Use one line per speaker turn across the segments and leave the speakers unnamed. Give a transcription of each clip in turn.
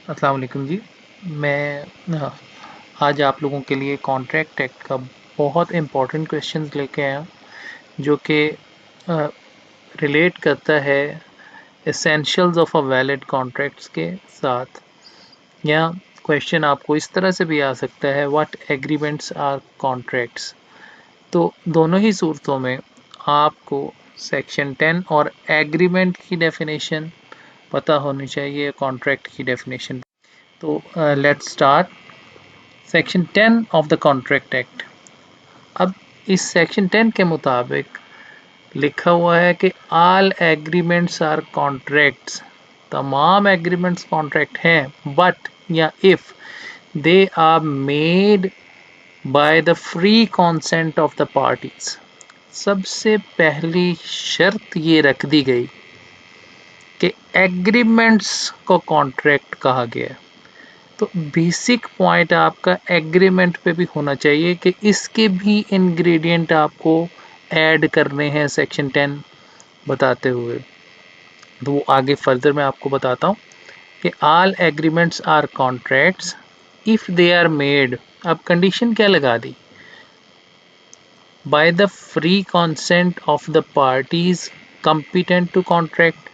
अस्सलाम वालेकुम जी। मैं आज आप लोगों के लिए कॉन्ट्रैक्ट एक्ट का बहुत इम्पोर्टेंट क्वेश्चंस लेके आया जो कि रिलेट करता है essentials of a valid contracts के साथ। या क्वेश्चन आपको इस तरह से भी आ सकता है, व्हाट एग्रीमेंट्स आर कॉन्ट्रैक्ट्स। तो दोनों ही सूरतों में आपको सेक्शन 10 और एग्रीमेंट की डेफिनेशन पता होनी चाहिए, कॉन्ट्रैक्ट की डेफिनेशन। तो let's start. Section 10 of the contract act. अब इस सेक्शन 10 के मुताबिक लिखा हुआ है कि ऑल एग्रीमेंट्स आर कॉन्ट्रैक्ट्स, तमाम एग्रीमेंट्स कॉन्ट्रैक्ट हैं, बट या if they are made by the free consent of the parties. सबसे पहली शर्त ये रख दी गई कि एग्रीमेंट्स को कॉन्ट्रैक्ट कहा गया। तो बेसिक पॉइंट आपका एग्रीमेंट पे भी होना चाहिए कि इसके भी इंग्रेडिएंट आपको ऐड करने हैं सेक्शन 10 बताते हुए। तो वो आगे फर्दर मैं आपको बताता हूँ कि all agreements are contracts if they are made. अब कंडीशन क्या लगा दी? By the free consent of the parties competent to contract.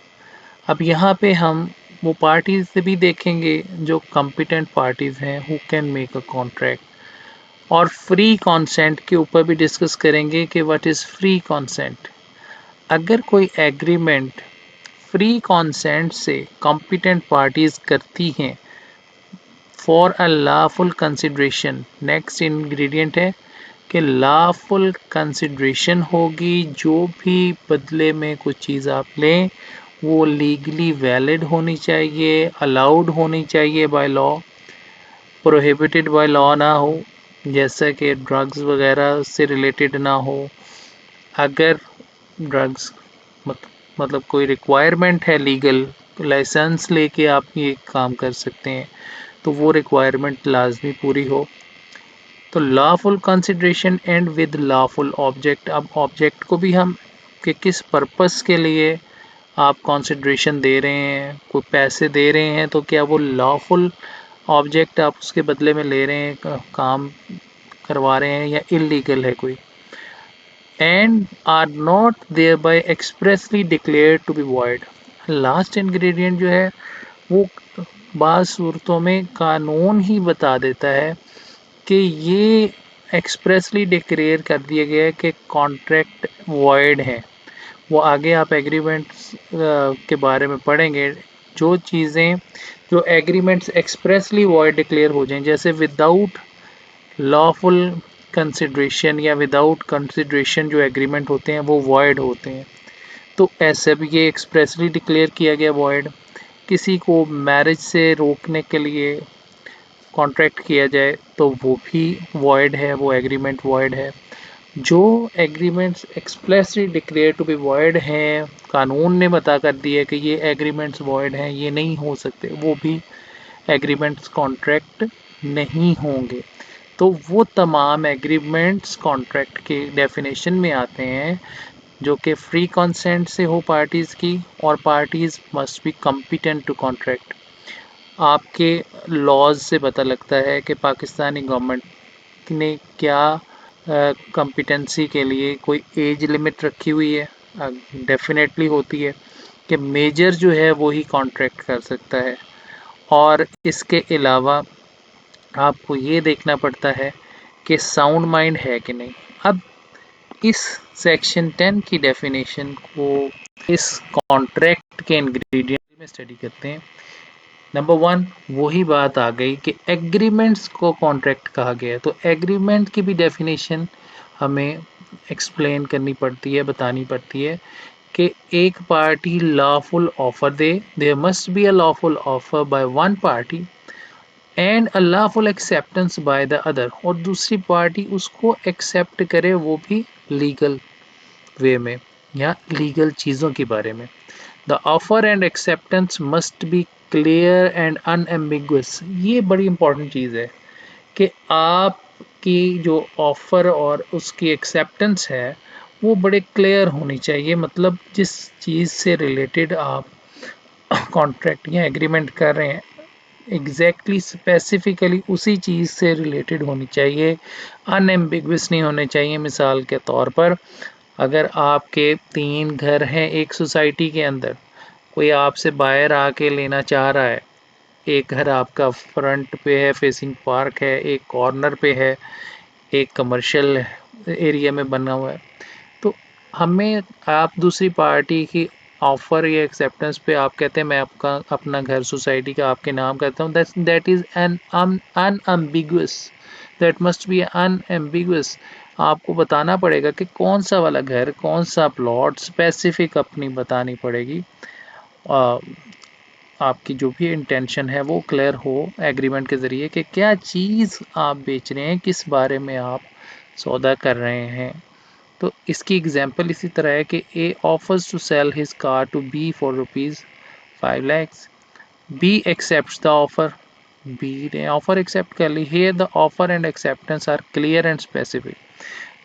अब यहाँ पे हम वो पार्टीज से भी देखेंगे जो कॉम्पिटेंट पार्टीज हैं who can make a contract, और फ्री कंसेंट के ऊपर भी डिस्कस करेंगे कि व्हाट इज़ फ्री कंसेंट। अगर कोई एग्रीमेंट फ्री कंसेंट से कॉम्पिटेंट पार्टीज करती हैं for a lawful consideration, next ingredient है कि लॉफुल कंसिडरेशन होगी, जो भी बदले में कुछ चीज़ आप लें वो लीगली वैलिड होनी चाहिए, अलाउड होनी चाहिए by law, prohibited by law ना हो, जैसा कि ड्रग्स वगैरह से रिलेटेड ना हो। अगर ड्रग्स मतलब कोई रिक्वायरमेंट है लीगल, लाइसेंस लेके आप ये काम कर सकते हैं, तो वो रिक्वायरमेंट लाजमी पूरी हो। तो lawful consideration and with lawful object. अब ऑब्जेक्ट को भी हम कि किस पर्पस के लिए आप कंसिडरेशन दे रहे हैं, कोई पैसे दे रहे हैं तो क्या वो लॉफुल ऑब्जेक्ट आप उसके बदले में ले रहे हैं, काम करवा रहे हैं, या इलीगल है कोई। And are not thereby expressly declared to be void. Last ingredient जो है वो बाज़ सूरतों में कानून ही बता देता है कि ये एक्सप्रेसली डिक्लेयर कर दिया गया है कि कॉन्ट्रैक्ट वॉइड है। वो आगे आप एग्रीमेंट्स के बारे में पढ़ेंगे। जो चीज़ें, जो एग्रीमेंट्स एक्सप्रेसली वॉइड डिक्लेयर हो जाएं, जैसे विदाउट लॉफुल कंसिडरेशन या विदाउट कंसिडरेशन जो एग्रीमेंट होते हैं वो वॉइड होते हैं। तो ऐसे भी ये एक्सप्रेसली डिक्लेयर किया गया वॉइड। किसी को मैरिज से रोकने के लिए कॉन्ट्रैक्ट किया जाए तो वो भी वॉइड है, वो एग्रीमेंट वॉइड है। जो agreements expressly declare to be void हैं, कानून ने बता कर दिया कि ये एग्रीमेंट्स वॉइड हैं, ये नहीं हो सकते, वो भी एग्रीमेंट्स कॉन्ट्रैक्ट नहीं होंगे। तो वो तमाम एग्रीमेंट्स कॉन्ट्रैक्ट के डेफिनेशन में आते हैं जो कि फ्री कंसेंट से हो पार्टीज़ की, और parties must be competent to contract. आपके लॉज से पता लगता है कि पाकिस्तानी गवर्नमेंट ने क्या कॉम्पिटेंसी के लिए कोई एज लिमिट रखी हुई है। डेफिनेटली होती है कि मेजर जो है वो ही कॉन्ट्रैक्ट कर सकता है, और इसके अलावा आपको ये देखना पड़ता है कि साउंड माइंड है कि नहीं। अब इस सेक्शन 10 की डेफिनेशन को इस कॉन्ट्रैक्ट के इंग्रेडिएंट में स्टडी करते हैं। नंबर 1 वही बात आ गई कि एग्रीमेंट्स को कॉन्ट्रैक्ट कहा गया है, तो एग्रीमेंट की भी डेफिनेशन हमें एक्सप्लेन करनी पड़ती है, बतानी पड़ती है कि एक पार्टी लॉफुल ऑफर दे, there must be a lawful offer by one party and a lawful acceptance by the other, और दूसरी पार्टी उसको एक्सेप्ट करे वो भी लीगल वे में या लीगल चीज़ों के बारे में। The offer and acceptance must be clear and unambiguous. ये बड़ी इंपॉर्टेंट चीज़ है कि आपकी जो ऑफ़र और उसकी एक्सेप्टेंस है वो बड़े क्लियर होनी चाहिए। मतलब जिस चीज़ से रिलेटेड आप कॉन्ट्रैक्ट या एग्रीमेंट कर रहे हैं एग्जैक्टली स्पेसिफिकली उसी चीज़ से रिलेटेड होनी चाहिए, अनएम्बिगुअस नहीं होने चाहिए। मिसाल के तौर पर अगर आपके 3 घर हैं एक सोसाइटी के अंदर, कोई आपसे बाहर आके लेना चाह रहा है, एक घर आपका फ्रंट पे है, फेसिंग पार्क है, एक कॉर्नर पे है, एक कमर्शियल एरिया में बना हुआ है, तो हमें आप दूसरी पार्टी की ऑफर या एक्सेप्टेंस पे आप कहते हैं मैं आपका अपना घर सोसाइटी का आपके नाम करता हूँ, that is an unambiguous, that must be unambiguous. आपको बताना पड़ेगा कि कौन सा वाला घर, कौन सा प्लॉट, स्पेसिफिक अपनी बतानी पड़ेगी। आपकी जो भी इंटेंशन है वो क्लियर हो एग्रीमेंट के ज़रिए कि क्या चीज़ आप बेच रहे हैं, किस बारे में आप सौदा कर रहे हैं। तो इसकी एग्जांपल इसी तरह है कि A offers to sell his car to be for rupees 5 lakhs, B accepts the offer, B ने ऑफर एक्सेप्ट कर ली। Here the offer and acceptance are clear and specific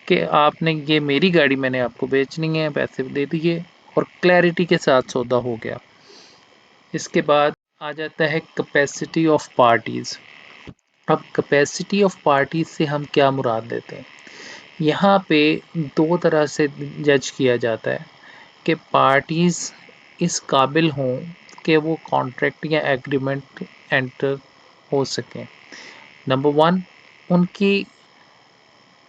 कि आपने ये मेरी गाड़ी मैंने आपको बेचनी है, पैसे दे दिए और क्लैरिटी के साथ सौदा हो गया। इसके बाद आ जाता है कैपेसिटी ऑफ पार्टीज़। अब कैपेसिटी ऑफ पार्टीज़ से हम क्या मुराद लेते हैं? यहाँ पे दो तरह से जज किया जाता है कि पार्टीज़ इस काबिल हों कि वो कॉन्ट्रैक्ट या एग्रीमेंट एंटर हो सकें। नंबर 1, उनकी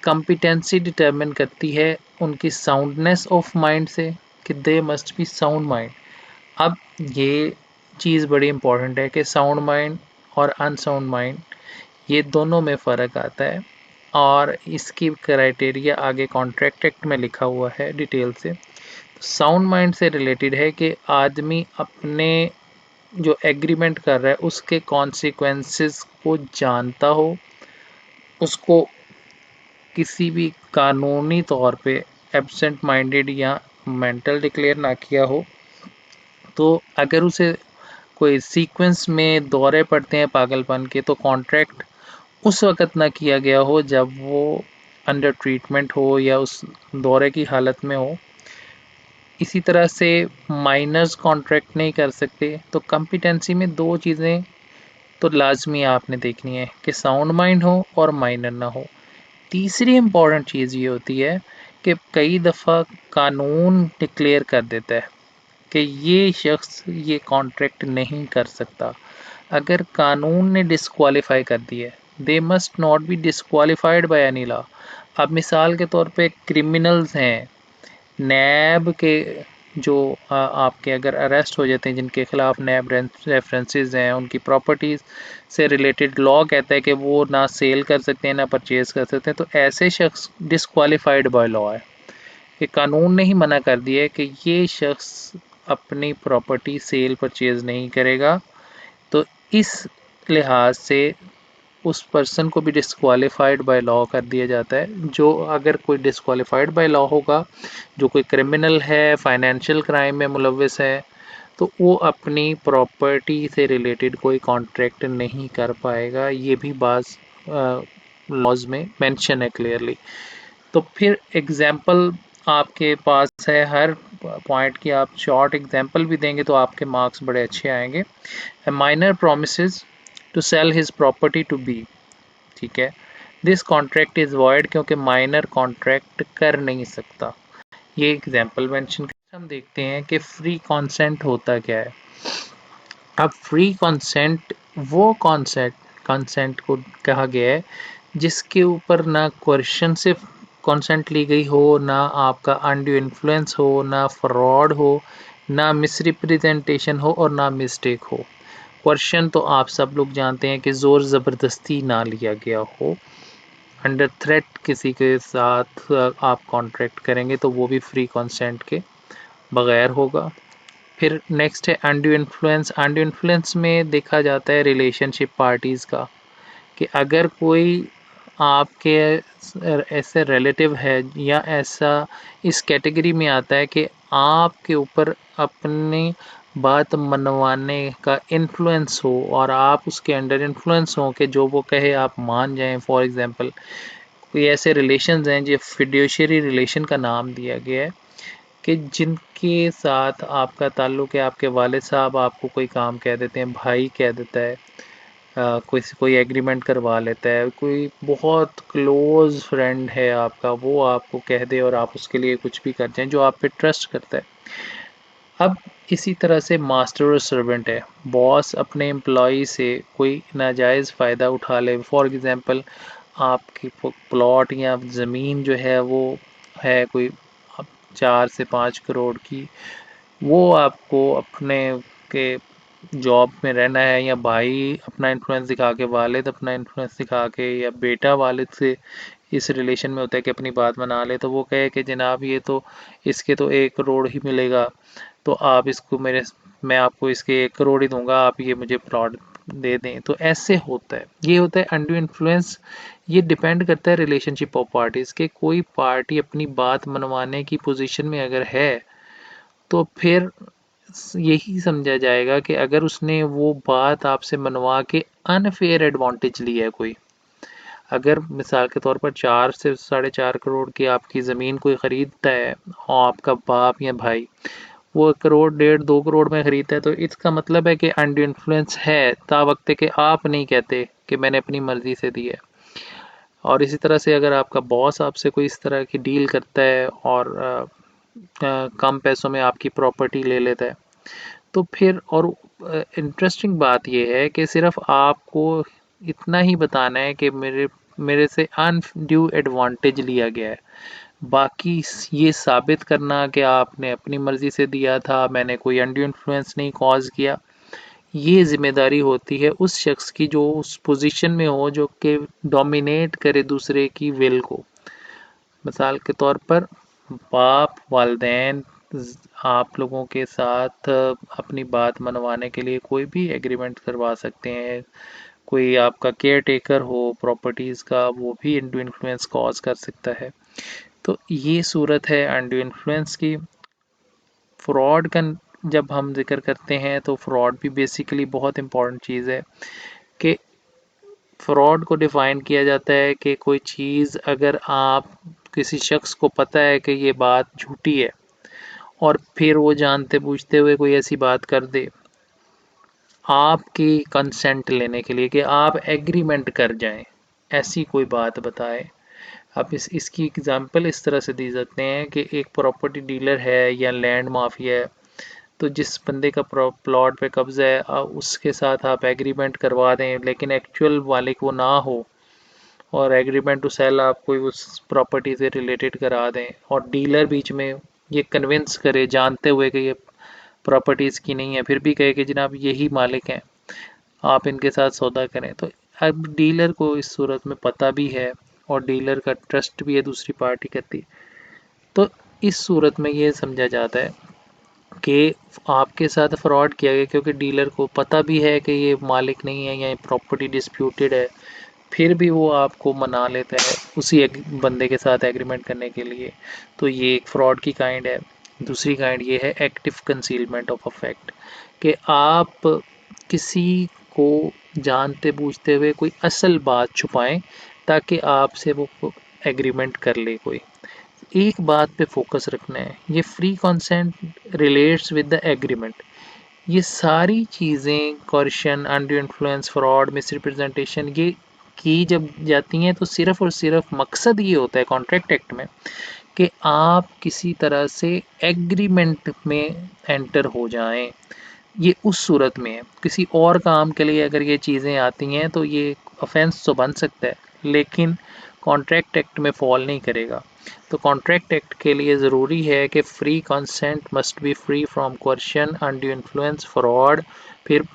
कॉम्पिटेंसी डिटरमिन करती है उनकी साउंडनेस ऑफ माइंड से कि they must be sound mind. अब ये चीज़ बड़ी इम्पॉर्टेंट है कि साउंड माइंड और अनसाउंड माइंड ये दोनों में फ़र्क आता है और इसकी क्राइटेरिया आगे कॉन्ट्रैक्ट एक्ट में लिखा हुआ है डिटेल से। साउंड माइंड से रिलेटेड है कि आदमी अपने जो एग्रीमेंट कर रहा है उसके कॉन्सिक्वेंसेस को जानता हो, उसको किसी भी कानूनी तौर पे एब्सेंट माइंडेड या मेंटल डिक्लेयर ना किया हो। तो अगर उसे कोई सीक्वेंस में दौरे पड़ते हैं पागलपन के, तो कॉन्ट्रैक्ट उस वक़्त ना किया गया हो जब वो अंडर ट्रीटमेंट हो या उस दौरे की हालत में हो। इसी तरह से माइनर्स कॉन्ट्रैक्ट नहीं कर सकते। तो कॉम्पिटेंसी में दो चीज़ें तो लाजमी आपने देखनी है कि साउंड माइंड हो और माइनर ना हो। तीसरी इम्पॉर्टेंट चीज़ ये होती है कि कई दफ़ा कानून डिक्लेयर कर देता है कि ये शख्स ये कॉन्ट्रैक्ट नहीं कर सकता। अगर कानून ने डिस्क्वालीफाई कर दिया है, they must not be disqualified by any law. अब मिसाल के तौर पे क्रिमिनल्स हैं, नैब के जो आपके अगर अरेस्ट हो जाते हैं, जिनके खिलाफ नैब रेफरेंसेस हैं, उनकी प्रॉपर्टीज़ से रिलेटेड लॉ कहता है कि वो ना सेल कर सकते हैं ना परचेज़ कर सकते हैं, तो ऐसे शख्स डिस्क्वालीफाइड बाय लॉ है कि कानून ने ही मना कर दिया है कि ये शख्स अपनी प्रॉपर्टी सेल परचेज़ नहीं करेगा। तो इस लिहाज से उस पर्सन को भी डिस्क्वालीफाइड बाय लॉ कर दिया जाता है। जो अगर कोई डिस्क्वालीफाइड बाय लॉ होगा, जो कोई क्रिमिनल है, फाइनेंशियल क्राइम में मुलव्वस है, तो वो अपनी प्रॉपर्टी से रिलेटेड कोई कॉन्ट्रैक्ट नहीं कर पाएगा। ये भी बाज़ लॉज में मेंशन है क्लियरली। तो फिर एग्जाम्पल आपके पास है हर पॉइंट की, आप शॉर्ट एग्जाम्पल भी देंगे तो आपके मार्क्स बड़े अच्छे आएंगे। Minor promises to sell his property to be, ठीक है, दिस कॉन्ट्रैक्ट इज वॉइड क्योंकि माइनर कॉन्ट्रैक्ट कर नहीं सकता। ये एग्जाम्पल मेंशन कर हम देखते हैं कि फ्री कॉन्सेंट होता क्या है। अब फ्री कॉन्सेंट वो कॉन्सेंट को कहा गया है जिसके ऊपर ना क्वेश्चन से कॉन्सेंट ली गई हो, ना आपका अनड्यू इन्फ्लुएंस हो, ना फ्रॉड हो, ना मिसरिप्रेजेंटेशन हो और ना मिस्टेक हो। क्वेश्चन तो आप सब लोग जानते हैं कि ज़ोर ज़बरदस्ती ना लिया गया हो, अंडर थ्रेट किसी के साथ आप कॉन्ट्रैक्ट करेंगे तो वो भी फ्री कॉन्सेंट के बगैर होगा। फिर नेक्स्ट है अनड्यू इन्फ्लुएंस। अनड्यू इन्फ्लुएंस में देखा जाता है रिलेशनशिप पार्टीज़ का, कि अगर कोई आपके ऐसे रिलेटिव है या ऐसा इस कैटेगरी में आता है कि आपके ऊपर अपनी बात मनवाने का इन्फ्लुएंस हो और आप उसके अंडर इन्फ्लुएंस हो कि जो वो कहे आप मान जाएं। फॉर एग्जांपल कोई ऐसे रिलेशंस हैं जो फिड्यूशियरी रिलेशन का नाम दिया गया है कि जिनके साथ आपका ताल्लुक़ है, आपके वालिद साहब आपको कोई काम कह देते हैं, भाई कह देता है, कोई कोई एग्रीमेंट करवा लेता है, कोई बहुत क्लोज फ्रेंड है आपका, वो आपको कह दे और आप उसके लिए कुछ भी कर जाएं जो आप पे ट्रस्ट करता है। अब इसी तरह से मास्टर और सर्वेंट है, बॉस अपने एम्प्लॉय से कोई नाजायज़ फ़ायदा उठा ले, फॉर एग्ज़ाम्पल आपकी प्लॉट या ज़मीन जो है वो है कोई 4 से 5 करोड़ की, वो आपको अपने के जॉब में रहना है, या भाई अपना इन्फ्लुएंस दिखा के, वालिद अपना इन्फ्लुएंस दिखा के, या बेटा वालिद से इस रिलेशन में होता है कि अपनी बात मना ले, तो वो कहे कि जनाब ये तो इसके तो 1 करोड़ ही मिलेगा, तो आप इसको मैं आपको इसके 1 करोड़ ही दूंगा, आप ये मुझे प्लॉट दे दें। तो ऐसे होता है, ये होता है अनड्यू इन्फ्लुएंस। ये डिपेंड करता है रिलेशनशिप ऑफ पार्टीज के, कोई पार्टी अपनी बात मनवाने की पोजीशन में अगर है तो फिर यही समझा जाएगा कि अगर उसने वो बात आपसे मनवा के अनफेयर एडवांटेज लिया है कोई, अगर मिसाल के तौर पर 4 से 4.5 करोड़ की आपकी ज़मीन कोई ख़रीदता है और आपका बाप या भाई वो 1 करोड़ 1.5 2 करोड़ में ख़रीदता है, तो इसका मतलब है कि अंडर इन्फ्लुएंस है, ता वक्त कि आप नहीं कहते कि मैंने अपनी मर्ज़ी से दी है। और इसी तरह से अगर आपका बॉस आपसे कोई इस तरह की डील करता है और कम पैसों में आपकी प्रॉपर्टी ले लेता है, तो फिर और इंटरेस्टिंग बात यह है कि सिर्फ आपको इतना ही बताना है कि मेरे मेरे से अनड्यू एडवांटेज लिया गया है, बाकी ये साबित करना कि आपने अपनी मर्जी से दिया था, मैंने कोई अनड्यू इन्फ्लुएंस नहीं कॉज किया, ये जिम्मेदारी होती है उस शख्स की जो उस पोजीशन में हो, जो कि डोमिनेट करे दूसरे की विल को। मिसाल के तौर पर बाप वालदैन आप लोगों के साथ अपनी बात मनवाने के लिए कोई भी एग्रीमेंट करवा सकते हैं, कोई आपका केयर टेकर हो प्रॉपर्टीज़ का, वो भी अनड्यू इन्फ्लुएंस कॉज कर सकता है। तो ये सूरत है अनड्यू इन्फ्लुएंस की। फ्रॉड का जब हम जिक्र करते हैं तो फ्रॉड भी बेसिकली बहुत इंपॉर्टेंट चीज़ है कि फ्रॉड को डिफ़ाइन किया जाता है कि कोई चीज़ अगर आप किसी शख्स को पता है कि ये बात झूठी है और फिर वो जानते बूझते हुए कोई ऐसी बात कर दे आपकी कंसेंट लेने के लिए कि आप एग्रीमेंट कर जाएं, ऐसी कोई बात बताए। अब इसकी एग्जांपल इस तरह से दी जाते हैं कि एक प्रॉपर्टी डीलर है या लैंड माफिया है, तो जिस बंदे का प्लॉट पे कब्जा है उसके साथ आप एग्रीमेंट करवा दें, लेकिन एक्चुअल मालिक वो ना हो, और एग्रीमेंट टू सेल आप कोई उस प्रॉपर्टी से रिलेटेड करा दें, और डीलर बीच में ये कन्विंस करे जानते हुए कि ये प्रॉपर्टी इसकी नहीं है, फिर भी कहे कि जनाब यही मालिक हैं, आप इनके साथ सौदा करें। तो अब डीलर को इस सूरत में पता भी है और डीलर का ट्रस्ट भी है दूसरी पार्टी करती, तो इस सूरत में ये समझा जाता है कि आपके साथ फ्रॉड किया गया, क्योंकि डीलर को पता भी है कि ये मालिक नहीं है या ये प्रॉपर्टी डिस्प्यूटेड है, फिर भी वो आपको मना लेता है उसी बंदे के साथ एग्रीमेंट करने के लिए। तो ये एक फ्रॉड की काइंड है। दूसरी काइंड ये है active concealment of a fact, कि आप किसी को जानते बूझते हुए कोई असल बात छुपाएं ताकि आपसे वो एग्रीमेंट कर ले। कोई एक बात पे फोकस रखना है, ये free consent relates with the agreement. ये सारी चीज़ें कॉर्शन, अंडर इन्फ्लुएंस, फ्रॉड, मिसरिप्रेजेंटेशन, ये की जब जाती हैं तो सिर्फ और सिर्फ मकसद ये होता है कॉन्ट्रैक्ट एक्ट में कि आप किसी तरह से एग्रीमेंट में एंटर हो जाएं। ये उस सूरत में है, किसी और काम के लिए अगर ये चीज़ें आती हैं तो ये ऑफेंस तो बन सकता है, लेकिन कॉन्ट्रैक्ट एक्ट में फॉल नहीं करेगा। तो कॉन्ट्रैक्ट एक्ट के लिए ज़रूरी है कि free consent must be free from coercion, undue influence, fraud. फिर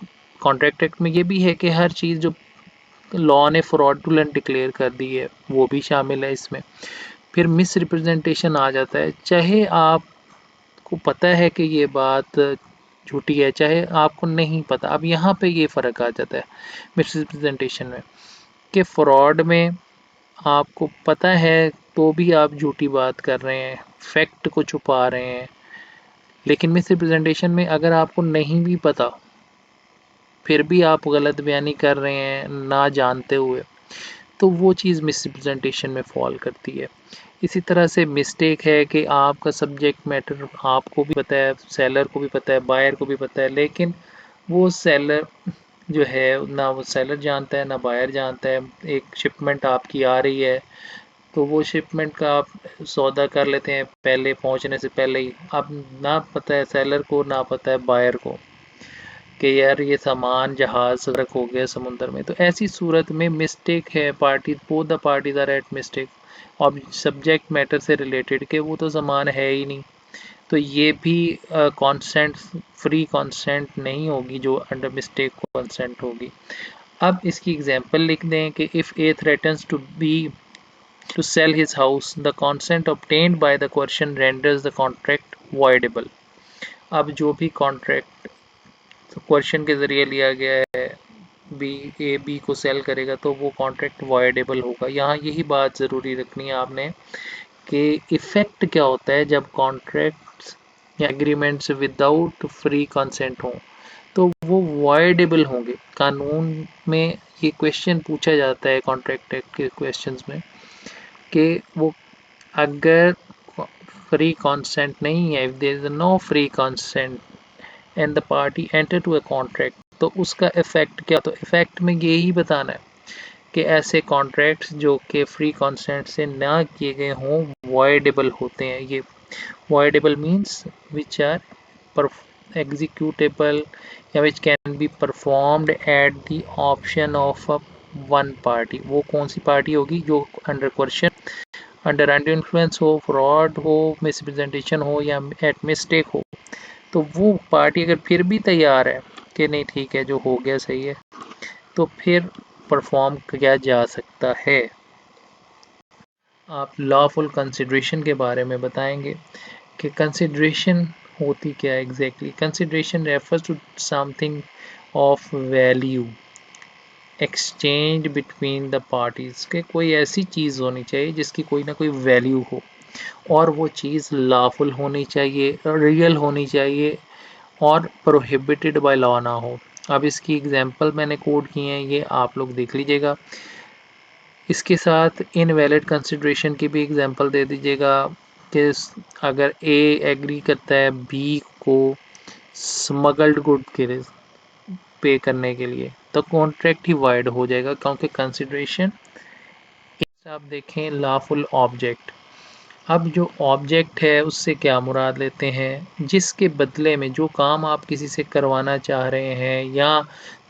कॉन्ट्रैक्ट एक्ट में ये भी है कि हर चीज़ जो लॉ ने फ्रॉडुलेंट डिक्लेयर कर दी है वो भी शामिल है इसमें। फिर मिस रिप्रेजेंटेशन आ जाता है, चाहे आपको पता है कि ये बात झूठी है, चाहे आपको नहीं पता। अब यहाँ पे ये फ़र्क आ जाता है मिस रिप्रेजेंटेशन में, कि फ्रॉड में आपको पता है तो भी आप झूठी बात कर रहे हैं, फैक्ट को छुपा रहे हैं। लेकिन मिस रिप्रेजेंटेशन में अगर आपको नहीं भी पता फिर भी आप गलत बयानी कर रहे हैं ना जानते हुए, तो वो चीज़ मिस रिप्रेजेंटेशन में फॉल करती है। इसी तरह से मिस्टेक है कि आपका सब्जेक्ट मैटर आपको भी पता है, सेलर को भी पता है, बायर को भी पता है, लेकिन वो सेलर जो है ना वो सेलर जानता है ना बायर जानता है। एक शिपमेंट आपकी आ रही है तो वो शिपमेंट का आप सौदा कर लेते हैं पहले पहुंचने से पहले ही। अब ना पता है सेलर को ना पता है बायर को कि यार ये सामान जहाज गर्क हो गया समुद्र में। तो ऐसी सूरत में मिस्टेक है, party both the parties are at mistake. अब सब्जेक्ट मैटर से रिलेटेड के वो तो सामान है ही नहीं, तो ये भी कॉन्सेंट फ्री कॉन्सेंट नहीं होगी, जो अंडर मिस्टेक कॉन्सेंट होगी। अब इसकी एग्जांपल लिख दें कि if A threatens to sell his house, the consent obtained by the coercion renders the contract voidable। अब जो भी कॉन्ट्रैक्ट क्वेश्चन के ज़रिए लिया गया है, बी ए बी को सेल करेगा तो वो कॉन्ट्रैक्ट वॉइडेबल होगा। यहाँ यही बात ज़रूरी रखनी है आपने कि इफ़ेक्ट क्या होता है जब कॉन्ट्रैक्ट्स या एग्रीमेंट्स विदाउट फ्री कंसेंट हों, तो वो वॉइडेबल होंगे। कानून में ये क्वेश्चन पूछा जाता है कॉन्ट्रैक्ट एक्ट के क्वेश्चंस में कि वो अगर फ्री कंसेंट नहीं है, if there is no free consent and the party enter to a contract, तो उसका इफेक्ट क्या। तो इफेक्ट में यही बताना है कि ऐसे कॉन्ट्रैक्ट्स जो कि फ्री कंसेंट से ना किए गए हों वॉइडेबल होते हैं। ये voidable means which are executable या which can be performed at the option of one party. वो कौन सी पार्टी होगी जो under question, under under influence हो, फ्रॉड हो, मिसप्रेजेंटेशन हो या एट मिस्टेक हो। तो वो पार्टी अगर फिर भी तैयार है कि नहीं ठीक है जो हो गया सही है, तो फिर परफॉर्म किया जा सकता है। आप लॉफुल कंसिडरेशन के बारे में बताएंगे कि कंसिडरेशन होती क्या है exactly. Consideration refers to something of value exchange between the parties के कोई ऐसी चीज़ होनी चाहिए जिसकी कोई ना कोई वैल्यू हो, और वो चीज़ लॉफुल होनी चाहिए, रियल होनी चाहिए और प्रोहिबिटेड बाय लॉ ना हो। अब इसकी एग्जांपल मैंने कोड की हैं, ये आप लोग देख लीजिएगा। इसके साथ इनवैलिड कंसिडरेशन की भी एग्जांपल दे दीजिएगा कि अगर ए एग्री करता है बी को स्मगल्ड गुड के पे करने के लिए, तो कॉन्ट्रैक्ट ही वाइड हो जाएगा, क्योंकि कंसिडरेशन आप देखें लॉफुल ऑब्जेक्ट। अब जो ऑब्जेक्ट है उससे क्या मुराद लेते हैं, जिसके बदले में जो काम आप किसी से करवाना चाह रहे हैं या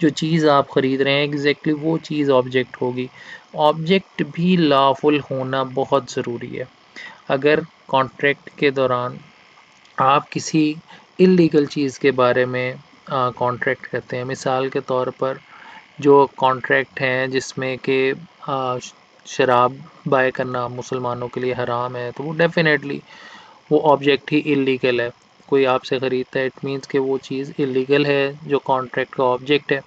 जो चीज़ आप ख़रीद रहे हैं एग्जैक्टली वो चीज़ ऑब्जेक्ट होगी। ऑब्जेक्ट भी लॉफुल होना बहुत ज़रूरी है। अगर कॉन्ट्रैक्ट के दौरान आप किसी इलीगल चीज़ के बारे में कॉन्ट्रैक्ट करते हैं, मिसाल के तौर पर जो कॉन्ट्रैक्ट हैं जिसमें कि शराब बाय करना मुसलमानों के लिए हराम है, तो वो डेफिनेटली वो ऑब्जेक्ट ही इलीगल है। कोई आपसे ख़रीदता है, इट मीन्स कि वो चीज़ इलीगल है जो कॉन्ट्रैक्ट का ऑब्जेक्ट है,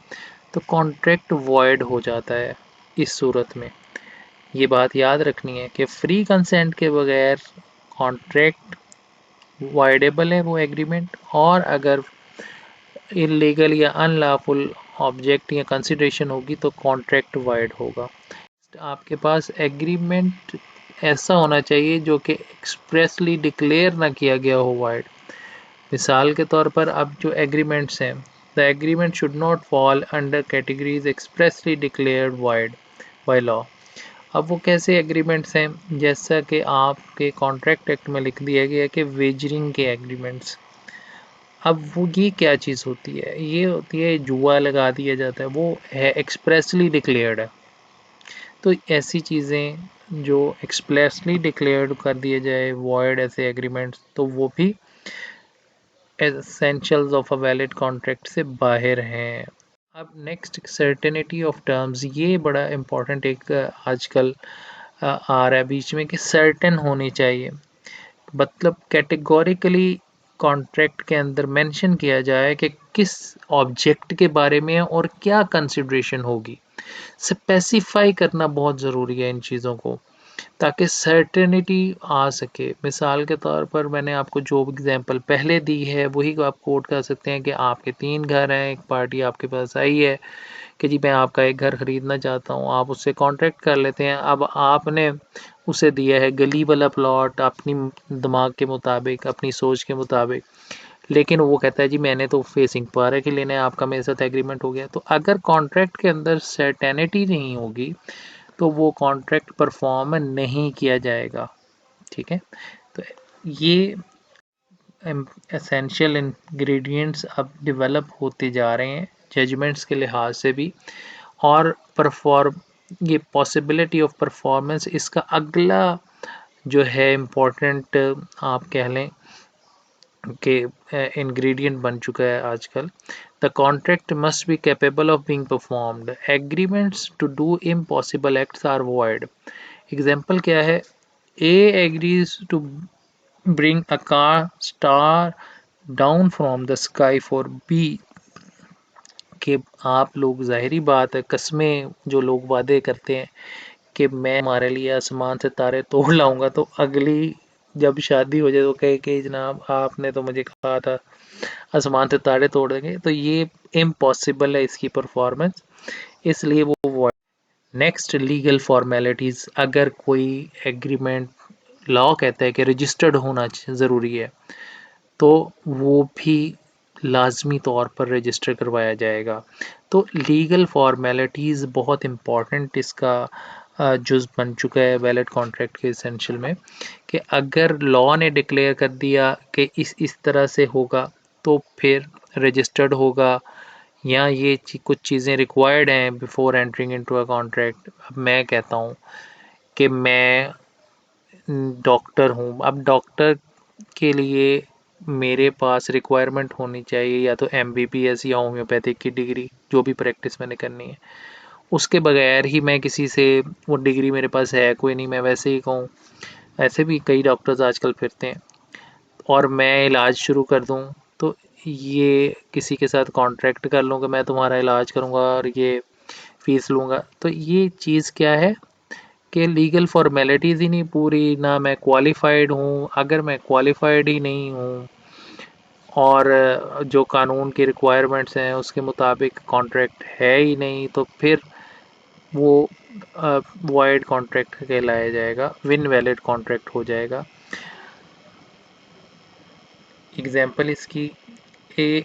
तो कॉन्ट्रैक्ट वॉइड हो जाता है इस सूरत में। ये बात याद रखनी है कि फ्री कंसेंट के बगैर कॉन्ट्रैक्ट वॉइडेबल है वो एग्रीमेंट, और अगर इलीगल या अनलॉफुल ऑब्जेक्ट या कंसिडरेशन होगी तो कॉन्ट्रैक्ट वाइड होगा। आपके पास एग्रीमेंट ऐसा होना चाहिए जो कि एक्सप्रेसली डिक्लेयर ना किया गया हो वाइड। मिसाल के तौर पर अब जो एग्रीमेंट्स हैं, the agreement should not fall under categories expressly declared wide by law. अब वो कैसे एग्रीमेंट्स हैं, जैसा कि आपके कॉन्ट्रैक्ट एक्ट में लिख दिया गया कि वेजरिंग के एग्रीमेंट्स। अब वो ये क्या चीज़ होती है, ये होती है जुआ लगा दिया जाता है, वो है एक्सप्रेसली डिक्लेयर्ड है। तो ऐसी चीज़ें जो एक्सप्रेसली डिक्लेयर्ड कर दिए जाए वॉइड ऐसे एग्रीमेंट्स, तो वो भी essentials of a valid contract से बाहर हैं। अब नेक्स्ट सर्टेनिटी ऑफ टर्म्स, ये बड़ा इम्पोर्टेंट एक आजकल आ रहा है बीच में कि सर्टेन होनी चाहिए। मतलब कैटेगोरिकली कॉन्ट्रैक्ट के अंदर मेंशन किया जाए कि किस ऑब्जेक्ट के बारे में है और क्या कंसिडरेशन होगी। स्पेसिफाई करना बहुत ज़रूरी है इन चीज़ों को, ताकि सर्टेनिटी आ सके। मिसाल के तौर पर मैंने आपको जो एग्जांपल पहले दी है वही आप कोट कर सकते हैं कि आपके 3 घर हैं, एक पार्टी आपके पास आई है कि जी मैं आपका एक घर ख़रीदना चाहता हूँ, आप उससे कॉन्ट्रैक्ट कर लेते हैं। अब आपने उसे दिया है गली वाला प्लॉट अपनी दिमाग के मुताबिक, अपनी सोच के मुताबिक, लेकिन वो कहता है जी मैंने तो फेसिंग पावर के लेना है, आपका मेरे साथ एग्रीमेंट हो गया। तो अगर कॉन्ट्रैक्ट के अंदर सर्टेनिटी नहीं होगी तो वो कॉन्ट्रैक्ट परफॉर्म नहीं किया जाएगा। ठीक है, तो ये एसेंशियल इंग्रेडिएंट्स अब डेवलप होते जा रहे हैं जजमेंट्स के लिहाज से भी, और परफॉर्म ये पॉसिबिलिटी ऑफ परफॉर्मेंस इसका अगला जो है इम्पोर्टेंट आप कह लें कि इंग्रेडिएंट बन चुका है आजकल। The contract must be capable of being performed, agreements to do impossible acts are void. Example क्या है, A agrees to bring a car star down from the sky for B, कि आप लोग जाहिर बात है कस्में जो लोग वादे करते हैं कि मैं हमारे लिए आसमान से तारे तोड़ लाऊंगा, तो अगली जब शादी हो जाए तो कहे कि जनाब आपने तो मुझे कहा था आसमान से तारे तोड़ देंगे, तो ये इम्पॉसिबल है इसकी परफॉर्मेंस, इसलिए वो। Next, legal formalities. अगर कोई एग्रीमेंट लॉ कहता है कि रजिस्टर्ड होना ज़रूरी है तो वो भी लाजमी तौर पर रजिस्टर करवाया जाएगा। तो लीगल फॉर्मेलिटीज़ बहुत इम्पॉर्टेंट इसका जुज़ बन चुका है वैलिड कॉन्ट्रैक्ट के एसेंशियल में, कि अगर लॉ ने डिक्लेयर कर दिया कि इस तरह से होगा तो फिर रजिस्टर्ड होगा, या ये कुछ चीज़ें रिक्वायर्ड हैं before entering into a contract. अब मैं कहता हूँ कि मैं डॉक्टर हूँ, अब डॉक्टर के लिए मेरे पास रिक्वायरमेंट होनी चाहिए या तो एमबीबीएस या होम्योपैथिक की डिग्री, जो भी प्रैक्टिस मैंने करनी है। उसके बगैर ही मैं किसी से, वो डिग्री मेरे पास है कोई नहीं, मैं वैसे ही कहूँ, ऐसे भी कई डॉक्टर्स आजकल फिरते हैं, और मैं इलाज शुरू कर दूँ, तो ये किसी के साथ कॉन्ट्रैक्ट कर लूँ कि मैं तुम्हारा इलाज करूँगा और ये फ़ीस लूँगा, तो ये चीज़ क्या है कि लीगल फॉर्मेलिटीज़ ही नहीं पूरी, ना मैं क्वालिफाइड हूँ। अगर मैं क्वालिफाइड ही नहीं हूँ और जो कानून की रिक्वायरमेंट्स हैं उसके मुताबिक कॉन्ट्रैक्ट है ही नहीं, तो फिर वो वॉइड कॉन्ट्रैक्ट कहलाया जाएगा, विन वैलिड कॉन्ट्रैक्ट हो जाएगा। एग्जाम्पल इसकी, a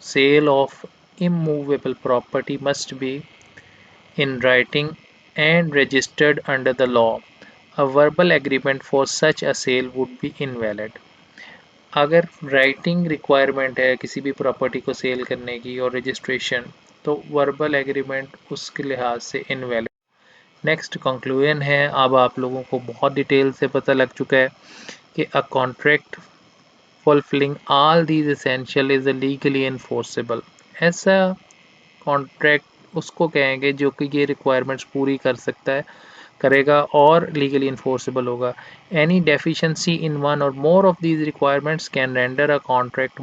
sale of immovable property must be in writing and registered under the law. A verbal agreement for such a sale would be invalid. अगर राइटिंग रिक्वायरमेंट है किसी भी property को cell करने की और रजिस्ट्रेशन, तो वर्बल एग्रीमेंट उसके लिहाज से इनवैलिड। नेक्स्ट कंक्लूजन है, अब आप लोगों को बहुत डिटेल से पता लग चुका है कि a contract fulfilling all these essential is legally enforceable. ऐसा कॉन्ट्रैक्ट उसको कहेंगे जो कि ये रिक्वायरमेंट्स पूरी कर सकता है, करेगा और लीगली इन्फोर्सेबल होगा। एनी डेफिशिएंसी इन वन और more of these requirements can render a contract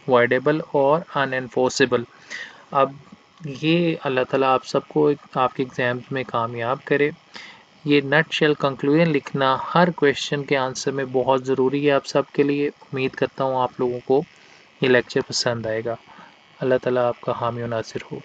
voidable और अनएनफोर्सेबल। अब ये अल्लाह ताला आप सबको आपके एग्ज़ाम्स में कामयाब करे। ये नट शेल कंक्लूजन लिखना हर क्वेश्चन के आंसर में बहुत ज़रूरी है आप सबके लिए। उम्मीद करता हूँ आप लोगों को ये लेक्चर पसंद आएगा। अल्लाह ताला आपका हामी और नासिर हो।